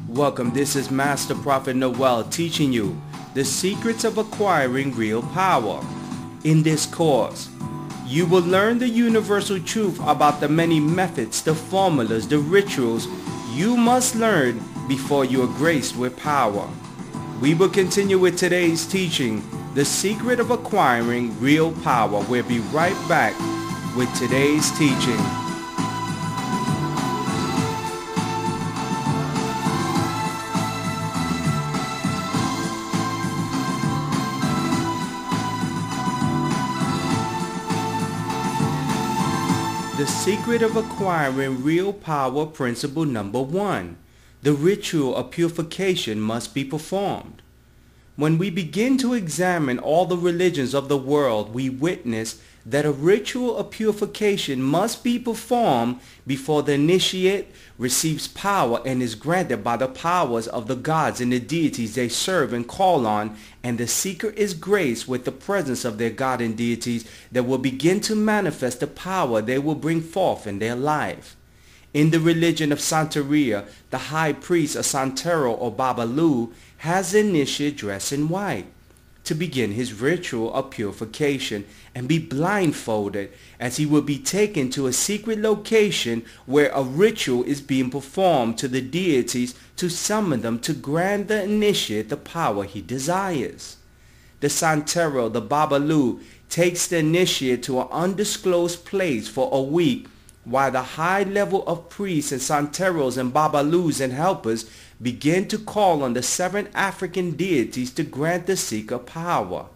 Welcome, this is Master Prophet Noel teaching you the secrets of acquiring real power. In this course, you will learn the universal truth about the many methods, the formulas, the rituals you must learn before you are graced with power. We will continue with today's teaching, the secret of acquiring real power. We'll be right back with today's teaching. The secret of acquiring real power, principle number 1. The ritual of purification must be performed. When we begin to examine all the religions of the world, we witness that a ritual of purification must be performed before the initiate receives power and is granted by the powers of the gods and the deities they serve and call on, and the seeker is graced with the presence of their god and deities that will begin to manifest the power they will bring forth in their life. In the religion of Santeria, the high priest of Santero or Babalu has the initiate dress in white to begin his ritual of purification and be blindfolded, as he will be taken to a secret location where a ritual is being performed to the deities to summon them to grant the initiate the power he desires. The Santero, the Babalu, takes the initiate to an undisclosed place for a week, while the high level of priests and Santeros and Babalus and helpers begin to call on the 7 African deities to grant the seeker power.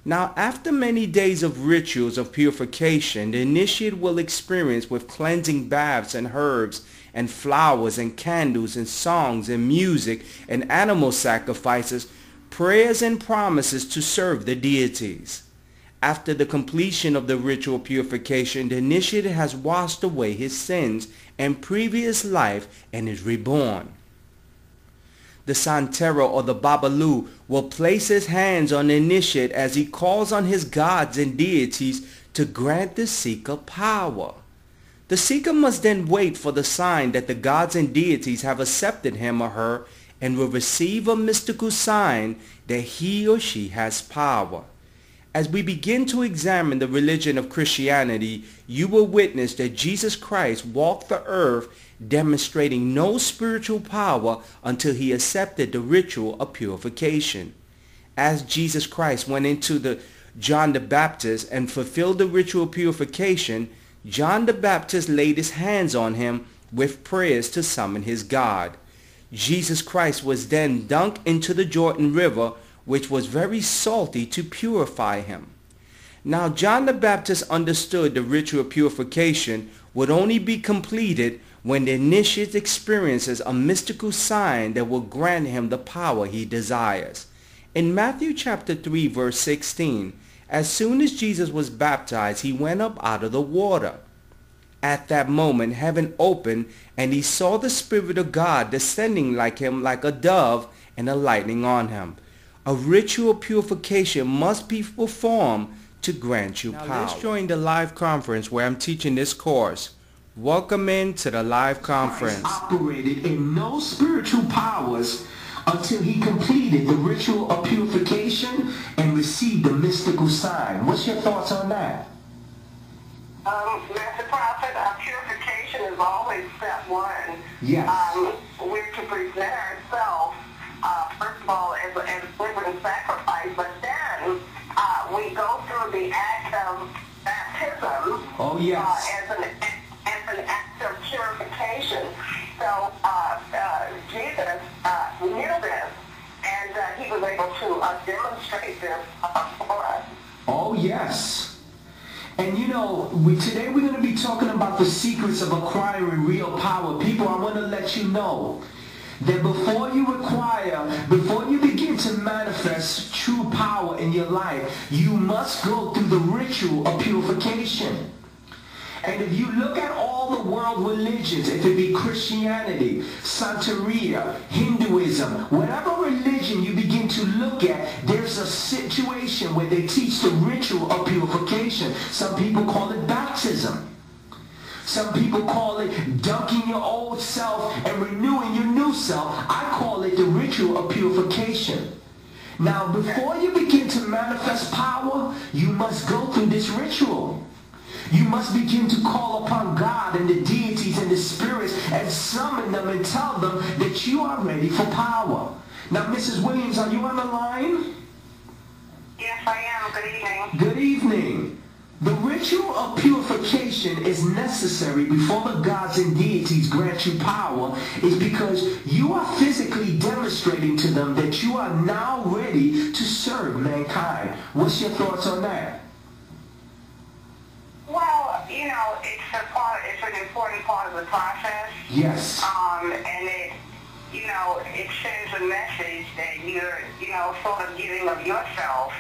Now, after many days of rituals of purification, the initiate will experience with cleansing baths and herbs and flowers and candles and songs and music and animal sacrifices, prayers and promises to serve the deities. After the completion of the ritual purification, the initiate has washed away his sins and previous life and is reborn. The Santero or the Babalu will place his hands on the initiate as he calls on his gods and deities to grant the seeker power. The seeker must then wait for the sign that the gods and deities have accepted him or her and will receive a mystical sign that he or she has power. As we begin to examine the religion of Christianity, you will witness that Jesus Christ walked the earth demonstrating no spiritual power until he accepted the ritual of purification. As Jesus Christ went into the John the Baptist and fulfilled the ritual of purification, John the Baptist laid his hands on him with prayers to summon his God. Jesus Christ was then dunked into the Jordan River, which was very salty, to purify him. Now John the Baptist understood the ritual of purification would only be completed when the initiate experiences a mystical sign that will grant him the power he desires. In Matthew chapter 3 verse 16, as soon as Jesus was baptized, he went up out of the water. At that moment heaven opened, and he saw the Spirit of God descending like him like a dove, and a lightning on him. A ritual purification must be performed to grant you power. Let's join the live conference where I'm teaching this course. Welcome into the live conference. Christ operated in no spiritual powers until he completed the ritual of purification and received the mystical sign. What's your thoughts on that? Master Prophet, purification is always step 1. Yes. We're to present ourselves first of all, as living sacrifice, but then we go through the act of baptism. Oh, yes. As an act of purification. So Jesus knew this, and he was able to demonstrate this for us. Oh, yes. And you know, today we're going to be talking about the secrets of acquiring real power. People, I want to let you know that before you begin to manifest true power in your life, you must go through the ritual of purification. And if you look at all the world religions, if it be Christianity, Santeria, Hinduism, whatever religion you begin to look at, there's a situation where they teach the ritual of purification. Some people call it baptism. Some people call it dunking your old self and renewing your new true self, I call it the ritual of purification. Now, before you begin to manifest power, you must go through this ritual. You must begin to call upon God and the deities and the spirits and summon them and tell them that you are ready for power. Now, Mrs. Williams, are you on the line? Yes, I am. Good evening. Good evening. The ritual of purification is necessary before the gods and deities grant you power is because you are physically demonstrating to them that you are now ready to serve mankind. What's your thoughts on that? Well, you know, it's an important part of the process. Yes. And it sends a message that you're, sort of giving of yourself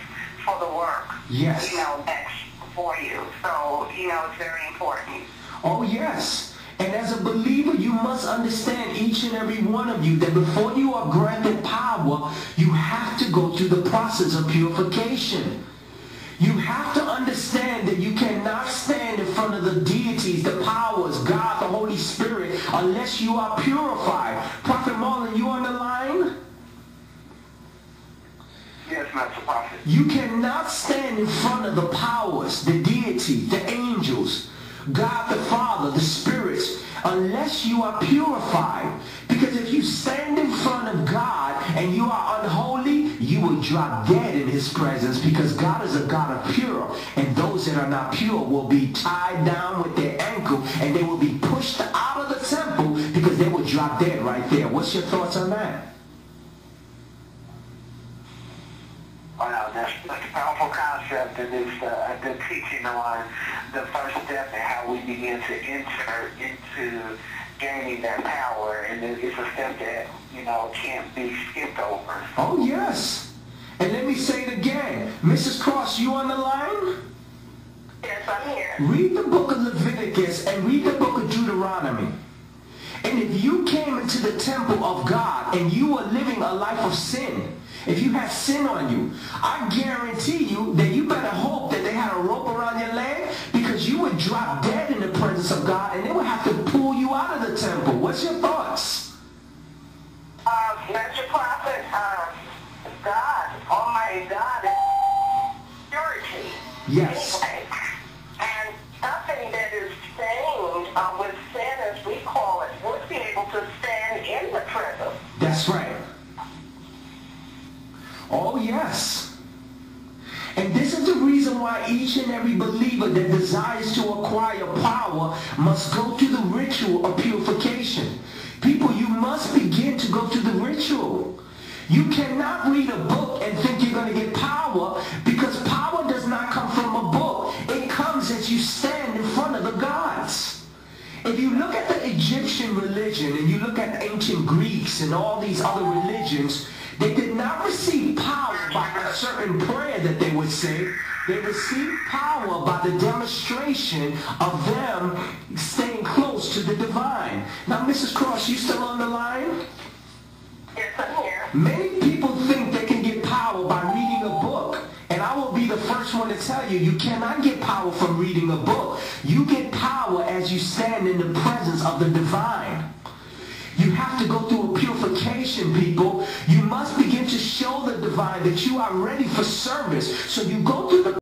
for the work. Yes. That's for you. So, it's very important. Oh, yes. And as a believer, you must understand, each and every one of you, that before you are granted power, you have to go through the process of purification. You have to understand that you cannot stand in front of the deities, the powers, God, the Holy Spirit, unless you are purified. Prophet Marlon, you on the line? Yes, Master Prophet. You cannot stand in front of the powers, the deities, the angels, God the Father, the spirits, unless you are purified. Because if you stand in front of God and you are unholy, you will drop dead in his presence, because God is a God of pure. And those that are not pure will be tied down with their ankle and they will be pushed out of the temple because they will drop dead right there. What's your thoughts on that? Wow, that's a powerful concept, and it's a good teaching on the first step and how we begin to enter into gaining that power, and it's a step that, can't be skipped over. Oh, yes. And let me say it again. Mrs. Cross, you on the line? Yes, I'm here. Read the book of Leviticus and read the book of Deuteronomy. And if you came into the temple of God and you were living a life of sin, if you had sin on you, I guarantee you that you better hope that they had a rope around your leg, because you would drop dead in the presence of God and they would have to pull you out of the temple. What's your thoughts? Mr. Prophet, God, Almighty God, is purity. Yes. Anyway, and nothing that is stained with sin, as we call it, would be able to stand in the presence. That's right. Oh, yes. And this is the reason why each and every believer that desires to acquire power must go through the ritual of purification. People, you must begin to go through the ritual. You cannot read a book and think you're going to get power, because power does not come from a book. It comes as you stand in front of the gods. If you look at the Egyptian religion and you look at the ancient Greeks and all these other religions, they did not receive power by a certain prayer that they would say. They received power by the demonstration of them staying close to the divine. Now, Mrs. Cross, you still on the line? Yes, I'm here. Many people think they can get power by reading a book. And I will be the first one to tell you, you cannot get power from reading a book. You get power as you stand in the presence of the divine. You have to go through a purification, people. You must begin to show the divine that you are ready for service. So you go through the